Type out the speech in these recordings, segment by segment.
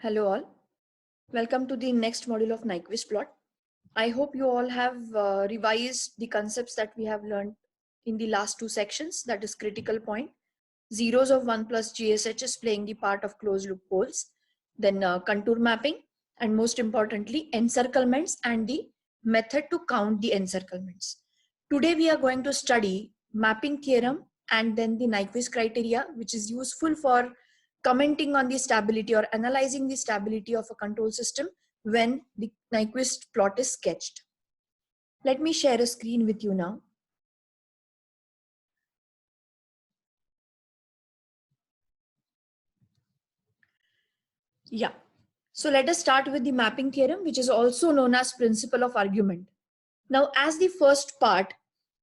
Hello all, welcome to the next module of Nyquist plot. I hope you all have revised the concepts that we have learned in the last two sections, that is critical point, zeros of 1 plus GSHs playing the part of closed loop poles, then contour mapping, and most importantly encirclements and the method to count the encirclements. Today we are going to study mapping theorem and then the Nyquist criteria, which is useful for commenting on the stability or analyzing the stability of a control system when the Nyquist plot is sketched. Let me share a screen with you now. Yeah. So let us start with the mapping theorem, which is also known as principle of argument. Now, as the first part,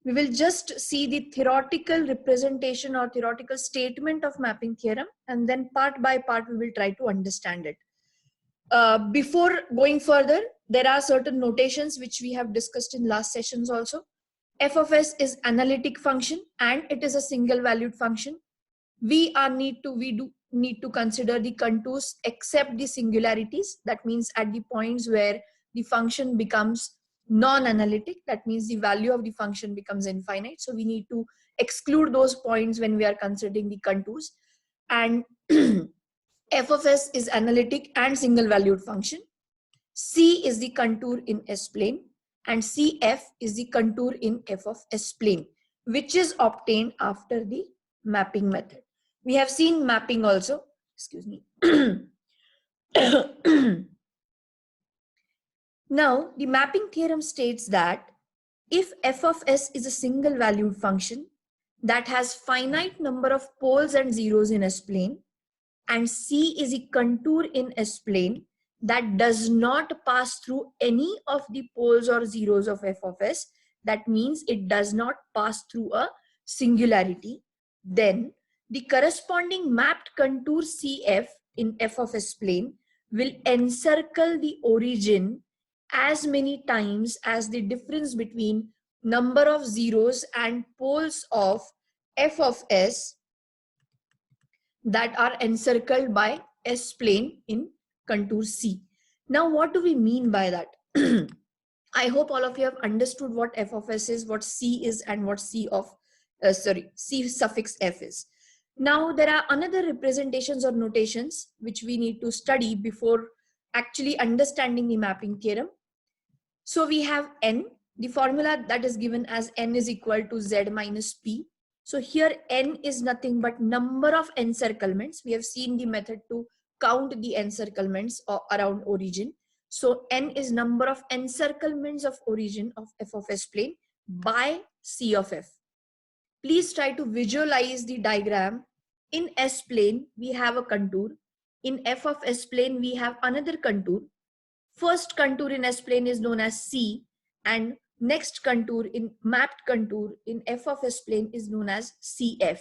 we will just see the theoretical representation or theoretical statement of mapping theorem, and then part by part we will try to understand it. Before going further, there are certain notations which we have discussed in last sessions also. F of s is analytic function and it is a single valued function. We do need to consider the contours except the singularities. That means at the points where the function becomes non-analytic, that means the value of the function becomes infinite. So we need to exclude those points when we are considering the contours. And f of s is analytic and single valued function. C is the contour in S plane and CF is the contour in F of S plane, which is obtained after the mapping method. We have seen mapping also, excuse me. Now, the mapping theorem states that if f of s is a single valued function that has finite number of poles and zeros in S plane, and C is a contour in S plane that does not pass through any of the poles or zeros of f of s, that means it does not pass through a singularity, then the corresponding mapped contour CF in f of s plane will encircle the origin as many times as the difference between number of zeros and poles of f of s that are encircled by S plane in contour C. Now, what do we mean by that? I hope all of you have understood what f of s is, what C is, and what C suffix f is. Now, there are another representations or notations which we need to study before actually understanding the mapping theorem. So we have n, the formula that is given as n is equal to z minus p. So here n is nothing but number of encirclements. We have seen the method to count the encirclements around origin. So n is number of encirclements of origin of f of s plane by C of f. Please try to visualize the diagram. In S plane, we have a contour. In f of s plane, we have another contour. First contour in S plane is known as C, and next contour in mapped contour in f of S plane is known as CF.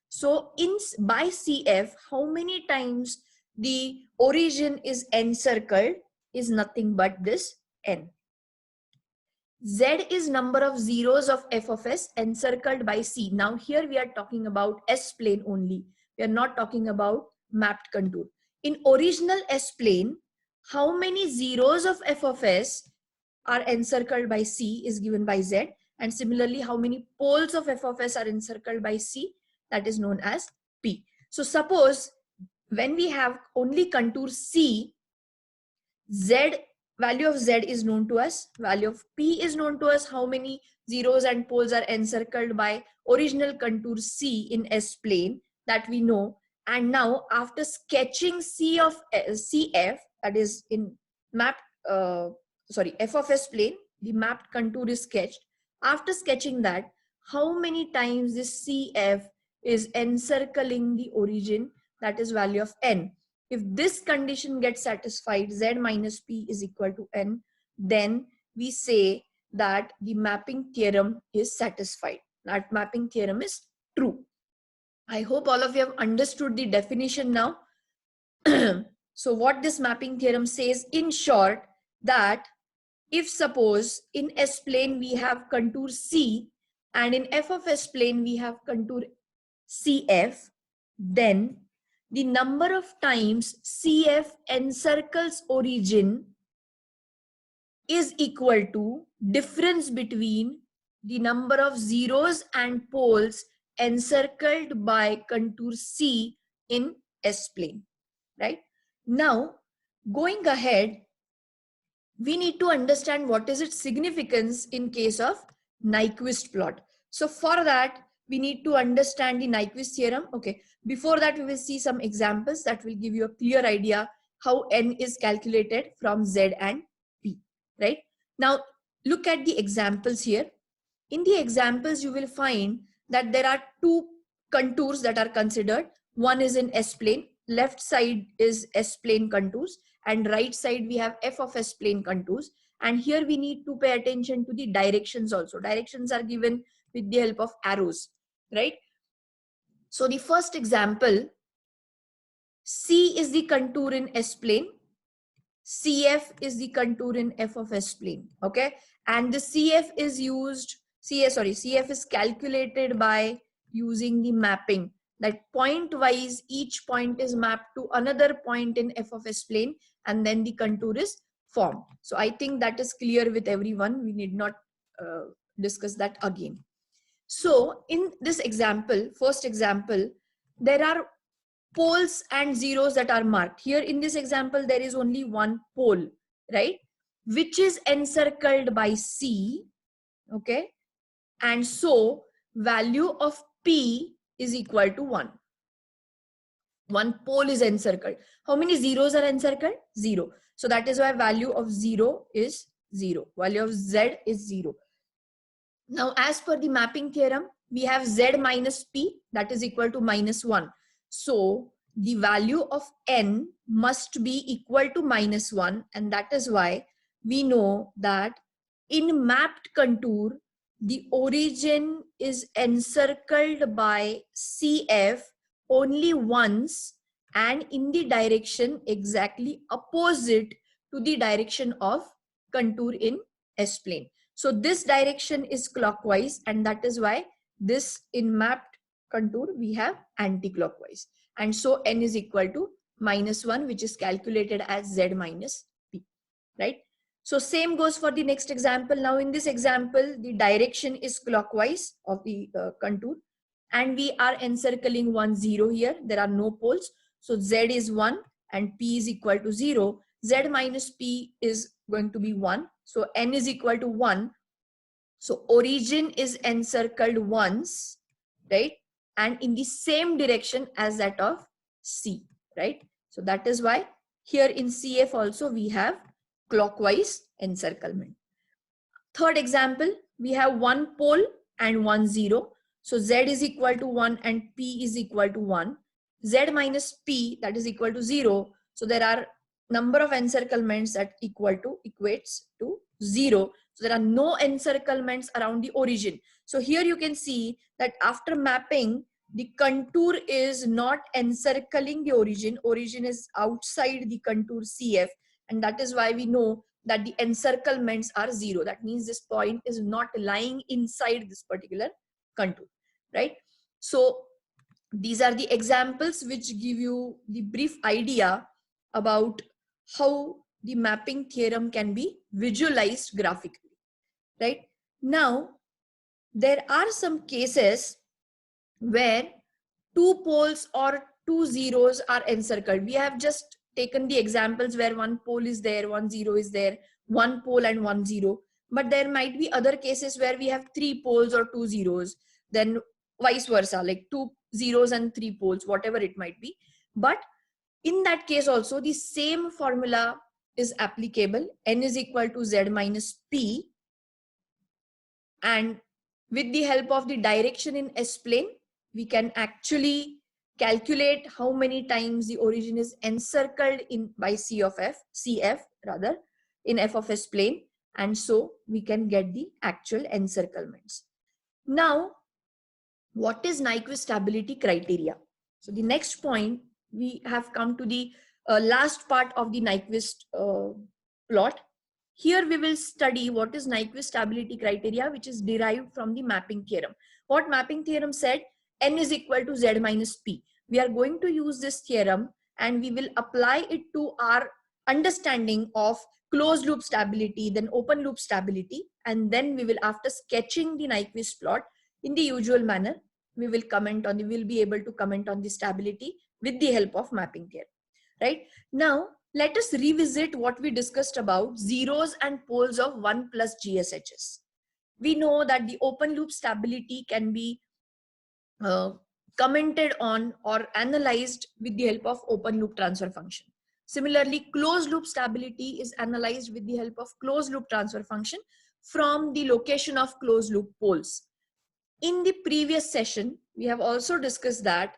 So by CF, how many times the origin is encircled is nothing but this n. Z is number of zeros of f of s encircled by C. Now here we are talking about S plane only. We are not talking about mapped contour. In original S plane, how many zeros of f of s are encircled by C is given by Z, and similarly how many poles of f of s are encircled by C, that is known as P. So suppose when we have only contour C, Z, value of Z is known to us, value of P is known to us, how many zeros and poles are encircled by original contour C in S plane, that we know. And now after sketching CF, that is in f of S plane, the mapped contour is sketched. After sketching that, how many times this CF is encircling the origin, that is value of n. If this condition gets satisfied, Z minus P is equal to n, then we say that the mapping theorem is satisfied. That mapping theorem is true. I hope all of you have understood the definition now. So what this mapping theorem says in short, that if suppose in S plane we have contour C and in f of S plane we have contour CF, then the number of times CF encircles origin is equal to difference between the number of zeros and poles encircled by contour C in S-plane, right? Now, going ahead, we need to understand what is its significance in case of Nyquist plot. So for that, we need to understand the Nyquist theorem. Okay, before that, we will see some examples that will give you a clear idea how n is calculated from Z and P, right? Now, look at the examples here. In the examples, you will find that there are two contours that are considered. One is in S-plane, left side is S-plane contours, and right side we have f of S-plane contours. And here we need to pay attention to the directions also. Directions are given with the help of arrows, right? So the first example, C is the contour in S-plane, CF is the contour in f of S-plane, okay? And the CF is used, CF is calculated by using the mapping, that point wise each point is mapped to another point in f of S-plane, and then the contour is formed. So I think that is clear with everyone. We need not discuss that again. So in this example, first example, there are poles and zeros that are marked. Here in this example, there is only one pole, right? Which is encircled by C, okay? And so value of P is equal to 1. One pole is encircled. How many zeros are encircled? 0. So that is why value of 0 is 0. Value of Z is 0. Now, as per the mapping theorem, we have Z minus P, that is equal to minus 1. So the value of n must be equal to minus 1, and that is why we know that in mapped contour, the origin is encircled by CF only once and in the direction exactly opposite to the direction of contour in S-plane. So this direction is clockwise, and that is why this in mapped contour we have anti-clockwise. And so n is equal to minus 1, which is calculated as Z minus P, right? So same goes for the next example. Now in this example, the direction is clockwise of the contour, and we are encircling 1, 0 here. There are no poles. So Z is 1 and P is equal to 0. Z minus P is going to be 1. So n is equal to 1. So origin is encircled once, right? And in the same direction as that of C, right? So that is why here in CF also we have clockwise encirclement. Third example, we have one pole and 1, 0. So Z is equal to 1 and P is equal to 1. Z minus P, that is equal to 0. So there are number of encirclements that equates to 0. So there are no encirclements around the origin. So here you can see that after mapping, the contour is not encircling the origin. Origin is outside the contour CF, and that is why we know that the encirclements are 0. That means this point is not lying inside this particular contour, right? So these are the examples which give you the brief idea about how the mapping theorem can be visualized graphically, right? Now, there are some cases where two poles or two zeros are encircled. We have just taken the examples where one pole is there, 1, 0 is there, one pole and 1, 0. But there might be other cases where we have 3 poles or 2 zeros, then vice versa, like 2 zeros and 3 poles, whatever it might be. But in that case also, the same formula is applicable. N is equal to Z minus P. And with the help of the direction in S-plane, we can actually calculate how many times the origin is encircled in by CF rather, in f of S plane. And so we can get the actual encirclements. Now, what is Nyquist stability criteria? So the next point, we have come to the last part of the Nyquist plot. Here we will study what is Nyquist stability criteria, which is derived from the mapping theorem. What mapping theorem said? N is equal to Z minus P. we are going to use this theorem and we will apply it to our understanding of closed loop stability, then open loop stability, and then we will, after sketching the Nyquist plot in the usual manner, we will be able to comment on the stability with the help of mapping theorem, right? Now, let us revisit what we discussed about zeros and poles of 1 plus GSHS. We know that the open loop stability can be commented on or analyzed with the help of open loop transfer function. Similarly, closed loop stability is analyzed with the help of closed loop transfer function from the location of closed loop poles. In the previous session, we have also discussed that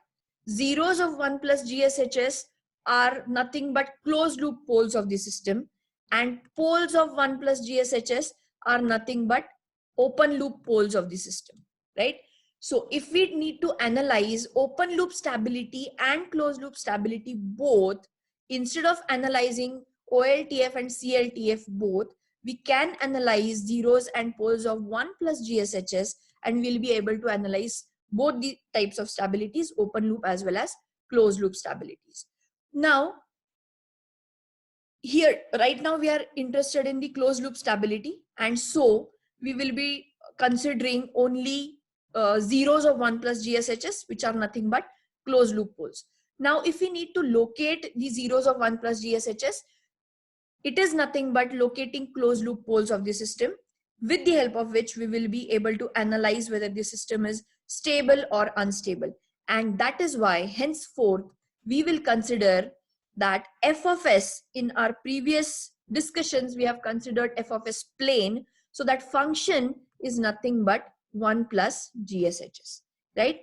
zeros of 1 plus GSHS are nothing but closed loop poles of the system, and poles of 1 plus GSHS are nothing but open loop poles of the system, right? So if we need to analyze open loop stability and closed loop stability both, instead of analyzing OLTF and CLTF both, we can analyze zeros and poles of 1 plus GSHS, and we'll be able to analyze both the types of stabilities, open loop as well as closed loop stabilities. Now, here, right now we are interested in the closed loop stability, and so we will be considering only zeros of 1 plus GSHS, which are nothing but closed loop poles. Now, if we need to locate the zeros of 1 plus GSHS, it is nothing but locating closed loop poles of the system, with the help of which we will be able to analyze whether the system is stable or unstable. And that is why henceforth we will consider that f of s. In our previous discussions, we have considered f of s plane. So that function is nothing but 1 plus GSHS, right?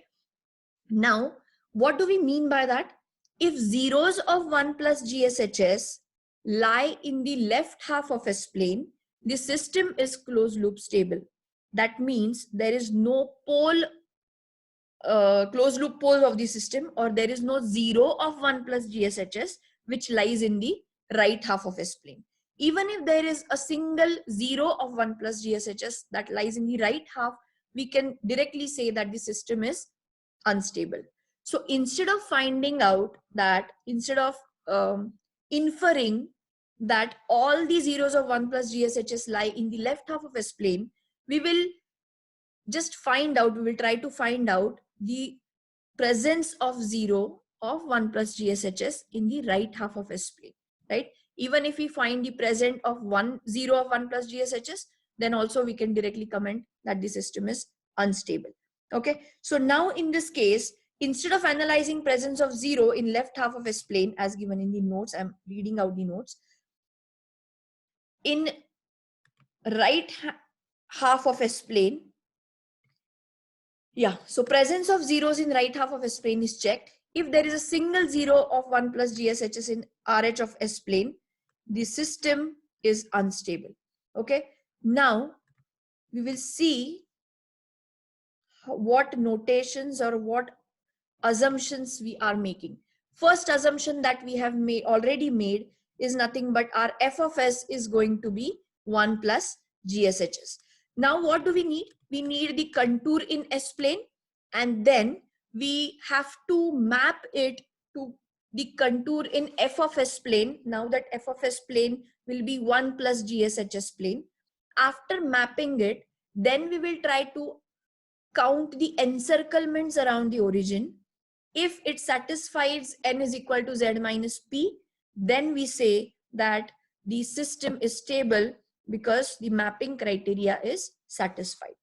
Now, what do we mean by that? If zeros of 1 plus GSHS lie in the left half of S plane, the system is closed loop stable. That means there is no pole, closed loop pole of the system, or there is no zero of 1 plus GSHS which lies in the right half of S plane. Even if there is a single zero of 1 plus GSHS that lies in the right half, we can directly say that the system is unstable. So instead of finding out that, instead of inferring that all the zeros of 1 plus GSHS lie in the left half of S plane, we will just we will try to find out the presence of zero of 1 plus GSHS in the right half of S plane, right? Even if we find the present of zero of 1 plus GSHS, then also we can directly comment that the system is unstable. Okay, so now in this case, instead of analyzing presence of zero in left half of S plane as given in the notes, I'm reading out the notes. In right half of S plane, yeah, so presence of zeros in right half of S plane is checked. If there is a single zero of 1 plus GSHS in RH of S plane, the system is unstable. Okay, now we will see what notations or what assumptions we are making. First assumption that we have already made is nothing but our f of s is going to be 1 plus GSHS. Now what do we need? We need the contour in S plane, and then we have to map it to the contour in f of s plane. Now that f of s plane will be 1 plus GSHS plane. After mapping it, then we will try to count the encirclements around the origin. If it satisfies n is equal to z minus p, then we say that the system is stable because the mapping criteria is satisfied.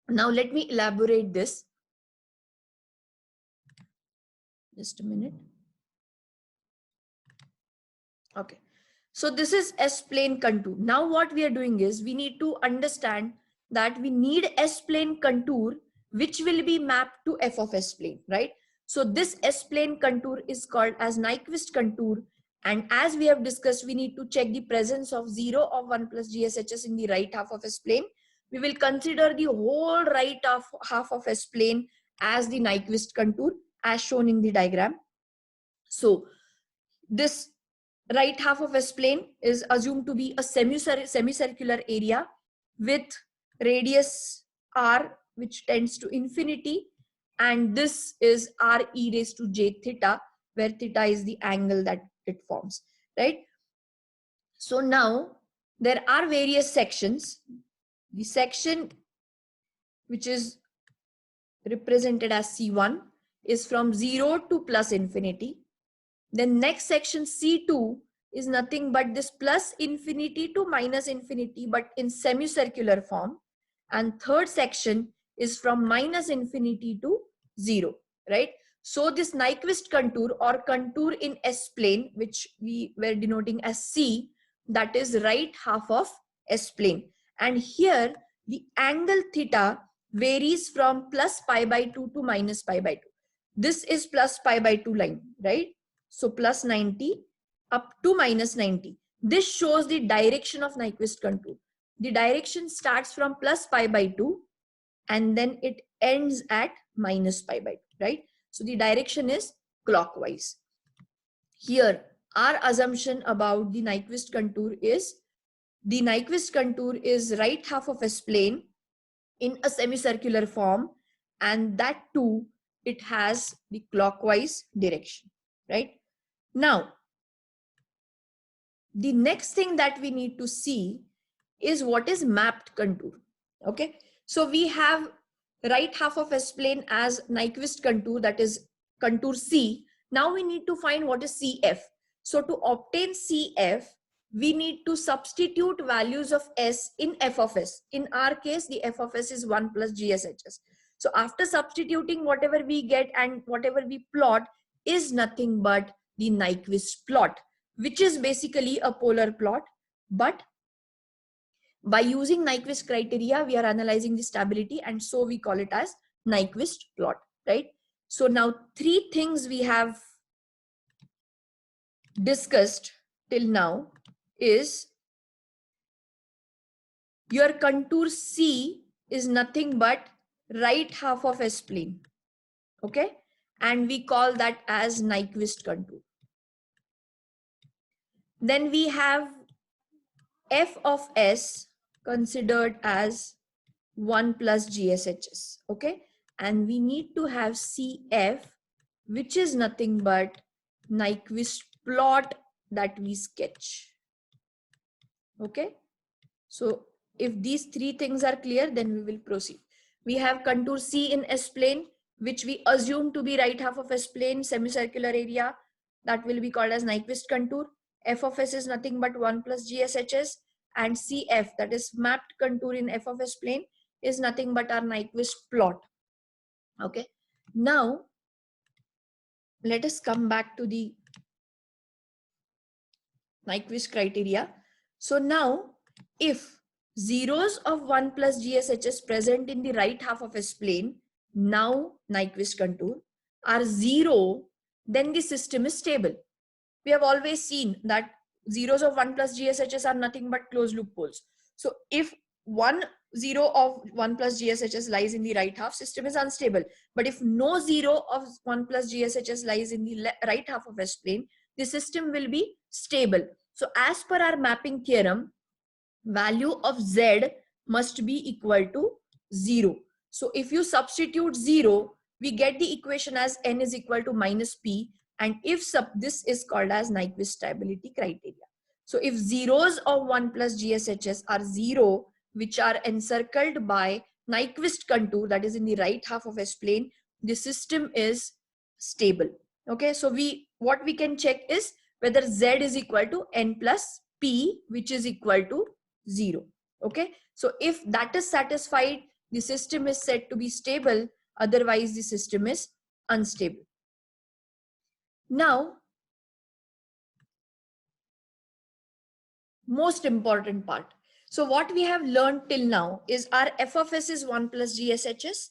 Now let me elaborate this. Just a minute. Okay, so this is S plane contour. Now what we are doing is we need to understand that we need S plane contour which will be mapped to f of S plane, right? So this S plane contour is called as Nyquist contour, and as we have discussed, we need to check the presence of zero of 1 plus GSHS in the right half of S plane. We will consider the whole right half of S plane as the Nyquist contour as shown in the diagram. So this right half of S plane is assumed to be a semicircular area with radius r which tends to infinity, and this is r e raised to j theta, where theta is the angle that it forms, right? So now there are various sections. The section which is represented as C1 is from 0 to plus infinity. Then next section C2 is nothing but this plus infinity to minus infinity, but in semicircular form. And third section is from minus infinity to 0, right? So this Nyquist contour or contour in S-plane, which we were denoting as C, that is right half of S-plane. And here the angle theta varies from plus pi by 2 to minus pi by 2. This is plus pi by 2 line, right? So plus 90 up to minus 90. This shows the direction of Nyquist contour. The direction starts from plus pi by 2 and then it ends at minus pi by 2, right? So the direction is clockwise. Here, our assumption about the Nyquist contour is the Nyquist contour is right half of S-plane in a semicircular form, and that too, it has the clockwise direction, right? Now, the next thing that we need to see is what is mapped contour. Okay, so we have right half of S-plane as Nyquist contour, that is contour C. Now we need to find what is CF. So to obtain CF, we need to substitute values of S in f of S. In our case, the f of S is 1 plus GSHS. So after substituting, whatever we get and whatever we plot is nothing but the Nyquist plot, which is basically a polar plot. But by using Nyquist criteria, we are analyzing the stability, and so we call it as Nyquist plot, right? So now three things we have discussed till now is your contour C is nothing but right half of S-plane, okay? And we call that as Nyquist contour. Then we have f of S considered as 1 plus GSHS, okay? And we need to have CF, which is nothing but Nyquist plot that we sketch, okay? So if these three things are clear, then we will proceed. We have contour C in S-plane, which we assume to be right half of S-plane, semicircular area, that will be called as Nyquist contour. F of S is nothing but 1 plus GSHS, and CF, that is mapped contour in f of S-plane, is nothing but our Nyquist plot. Okay, now let us come back to the Nyquist criteria. So now if zeros of 1 plus GSHS present in the right half of S-plane, now Nyquist contour, are 0, then the system is stable. We have always seen that zeros of 1 plus GSHS are nothing but closed loop poles. So if 0 of 1 plus GSHS lies in the right half, system is unstable. But if no 0 of 1 plus GSHS lies in the right half of S-plane, the system will be stable. So as per our mapping theorem, value of Z must be equal to 0. So if you substitute 0, we get the equation as n is equal to minus p, and if this is called as Nyquist stability criteria. So if zeros of 1 plus GSHS are 0, which are encircled by Nyquist contour, that is in the right half of S-plane, the system is stable. Okay, so what we can check is whether Z is equal to n plus p, which is equal to 0. Okay, so if that is satisfied, the system is said to be stable, otherwise the system is unstable. Now, most important part. So what we have learned till now is our f of S is 1 plus GSHS,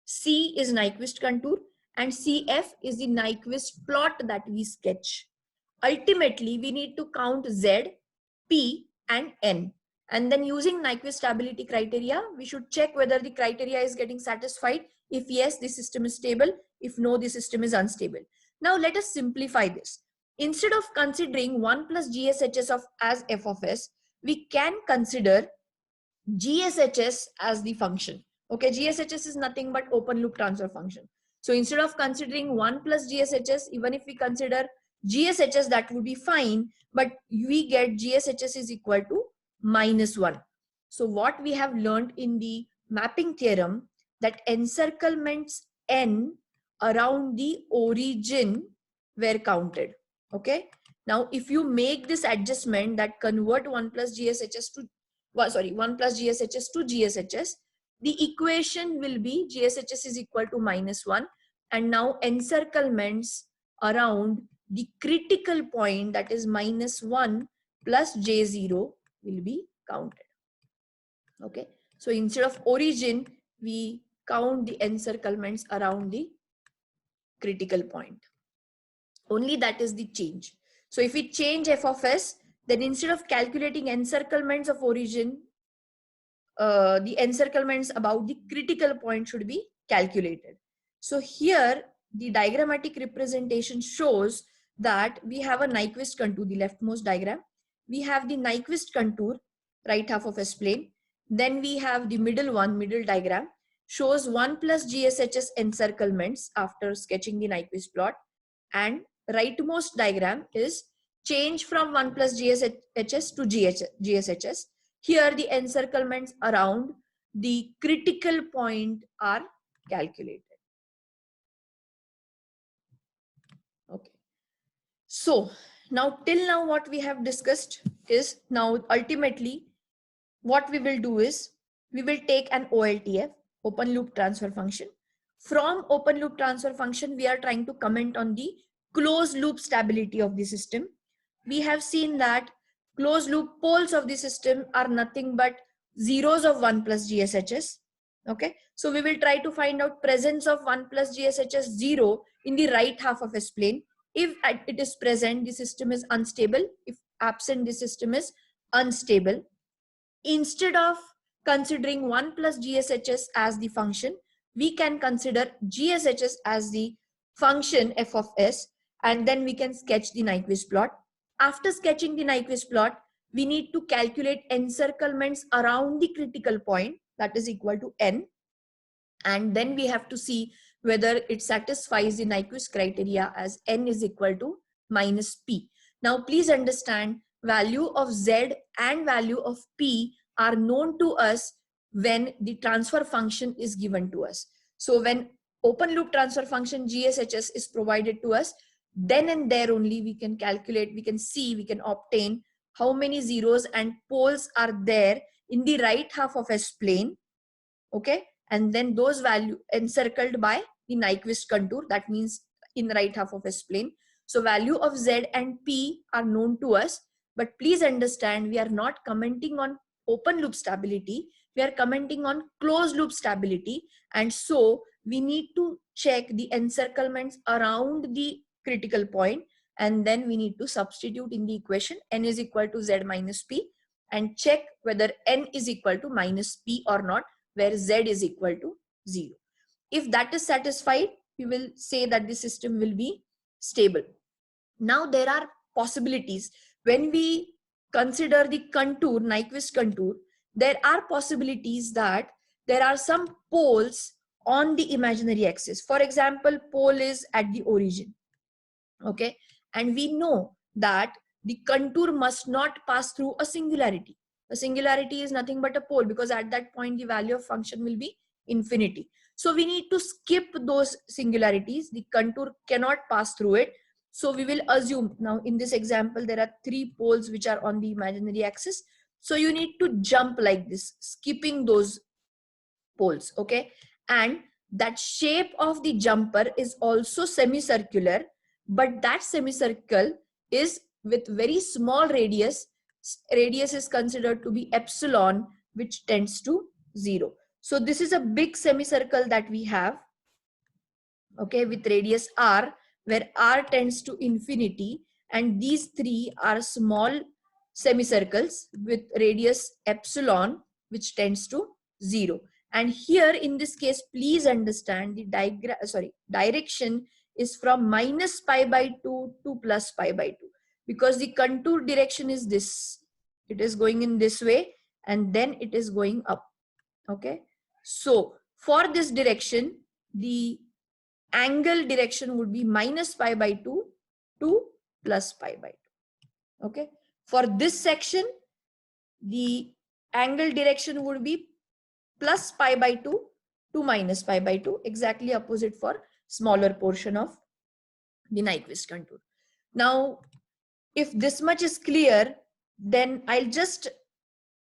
C is Nyquist contour, and CF is the Nyquist plot that we sketch. Ultimately, we need to count Z, P, and N. And then using Nyquist stability criteria, we should check whether the criteria is getting satisfied. If yes, the system is stable. If no, the system is unstable. Now let us simplify this. Instead of considering 1 plus GSHS as f of S, we can consider GSHS as the function. Okay, GSHS is nothing but open loop transfer function. So instead of considering 1 plus GSHS, even if we consider GSHS, that would be fine, but we get GSHS is equal to -1. So what we have learned in the mapping theorem, that encirclements n around the origin were counted. Okay. Now, if you make this adjustment that convert 1 plus GSHS to, 1 plus GSHS to GSHS, the equation will be GSHS is equal to -1, and now encirclements around the critical point, that is -1 plus J0, will be counted. Okay, so instead of origin, we count the encirclements around the critical point. Only that is the change. So if we change f of s, then instead of calculating encirclements of origin, the encirclements about the critical point should be calculated. So here the diagrammatic representation shows that we have a Nyquist contour, the leftmost diagram. We have the Nyquist contour, right half of S plane. Then we have the middle one, middle diagram, shows 1 plus GSHS encirclements after sketching the Nyquist plot. And rightmost diagram is change from 1 plus GSHS to GSHS. Here the encirclements around the critical point are calculated. Okay. So now till now what we have discussed is, now ultimately what we will do is we will take an OLTF, open loop transfer function. From open loop transfer function, we are trying to comment on the closed loop stability of the system. We have seen that closed loop poles of the system are nothing but zeros of 1 plus GSHS. Okay, so we will try to find out presence of 1 plus GSHS 0 in the right half of S plane. If it is present, the system is unstable. If absent, the system is unstable. Instead of considering 1 plus GSHS as the function, we can consider GSHS as the function f of s, and then we can sketch the Nyquist plot. After sketching the Nyquist plot, we need to calculate encirclements around the critical point, that is equal to n, and then we have to see whether it satisfies the Nyquist criteria as n is equal to minus p. Now please understand, value of z and value of p are known to us when the transfer function is given to us. So when open loop transfer function GSHS is provided to us, then and there only we can calculate, we can see, we can obtain how many zeros and poles are there in the right half of S plane. Okay, and then those value encircled by the Nyquist contour, that means in the right half of S plane. So value of Z and P are known to us, but please understand, we are not commenting on open loop stability, we are commenting on closed loop stability, and so we need to check the encirclements around the critical point, and then we need to substitute in the equation n is equal to Z minus P and check whether n is equal to minus P or not, where Z is equal to 0. If that is satisfied, we will say that the system will be stable. Now there are possibilities. When we consider the contour, Nyquist contour, there are possibilities that there are some poles on the imaginary axis. For example, pole is at the origin. Okay, and we know that the contour must not pass through a singularity. A singularity is nothing but a pole, because at that point the value of function will be infinity. So we need to skip those singularities. The contour cannot pass through it. So we will assume, now in this example there are 3 poles which are on the imaginary axis. So you need to jump like this, skipping those poles. Okay, and that shape of the jumper is also semicircular, but that semicircle is with very small radius. Radius is considered to be epsilon, which tends to 0. So this is a big semicircle that we have, okay, with radius r, where r tends to infinity, and these 3 are small semicircles with radius epsilon, which tends to 0. And here in this case, please understand the direction is from minus pi by 2 to plus pi by 2, because the contour direction is this. It is going in this way and then it is going up. Okay, so for this direction, the angle direction would be minus pi by 2 to plus pi by 2. Okay. For this section, the angle direction would be plus pi by 2 to minus pi by 2, exactly opposite for smaller portion of the Nyquist contour. Now, if this much is clear, then I'll just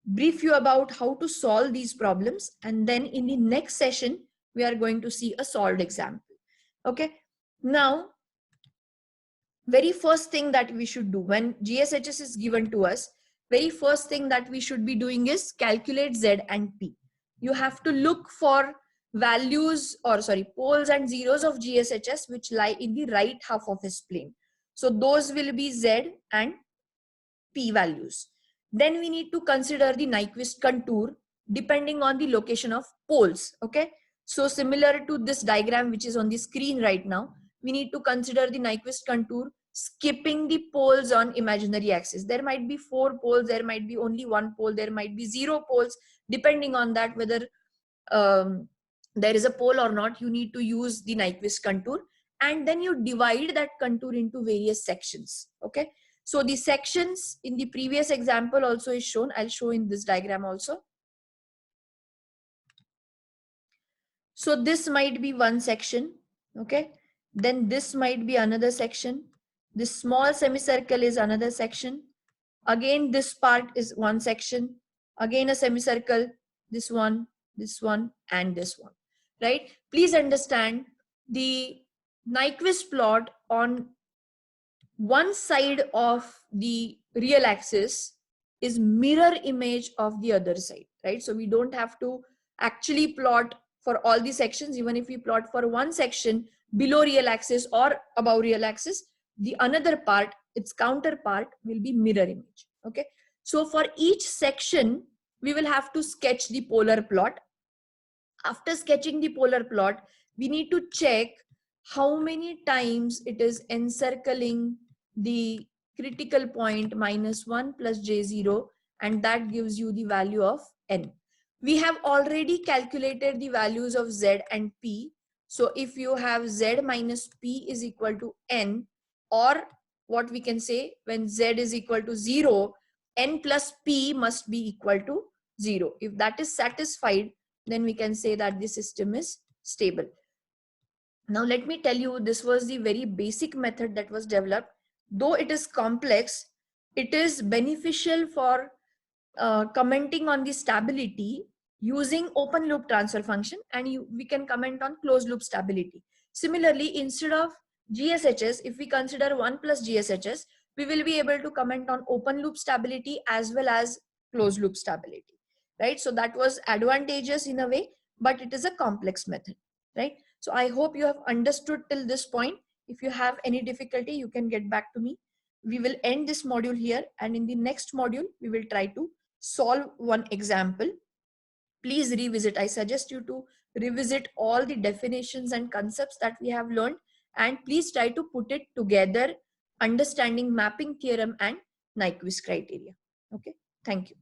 brief you about how to solve these problems, and then in the next session we are going to see a solved example. Okay. Now, very first thing that we should do when GSHS is given to us, very first thing that we should be doing is calculate Z and P. You have to look for values, or sorry, poles and zeros of GSHS which lie in the right half of his plane. So those will be Z and P values. Then we need to consider the Nyquist contour depending on the location of poles. Okay. So similar to this diagram which is on the screen right now, we need to consider the Nyquist contour skipping the poles on imaginary axis. There might be 4 poles, there might be only 1 pole, there might be 0 poles, depending on that whether there is a pole or not. You need to use the Nyquist contour, and then you divide that contour into various sections. Okay. So the sections in the previous example also is shown. I'll show in this diagram also. So this might be one section. Okay. Then this might be another section. This small semicircle is another section. Again, this part is one section. Again, a semicircle, this one, and this one, right? Please understand the Nyquist plot on one side of the real axis is mirror image of the other side, right? So we don't have to actually plot for all the sections. Even if we plot for one section below real axis or above real axis, the another part, its counterpart, will be mirror image. Okay. So for each section, we will have to sketch the polar plot. After sketching the polar plot, we need to check how many times it is encircling the critical point -1 plus j0, and that gives you the value of n. We have already calculated the values of z and p. So if you have z minus p is equal to n, or what we can say, when z is equal to 0, n plus p must be equal to 0. If that is satisfied, then we can say that the system is stable. Now let me tell you, this was the very basic method that was developed. Though it is complex, it is beneficial for commenting on the stability using open loop transfer function, and we can comment on closed loop stability. Similarly, instead of GSHS, if we consider 1 plus GSHS, we will be able to comment on open loop stability as well as closed loop stability, right? So that was advantageous in a way, but it is a complex method, right? So I hope you have understood till this point. If you have any difficulty, you can get back to me. We will end this module here, and in the next module, we will try to solve one example. Please revisit. I suggest you to revisit all the definitions and concepts that we have learned, and please try to put it together, understanding mapping theorem and Nyquist criteria. Okay, thank you.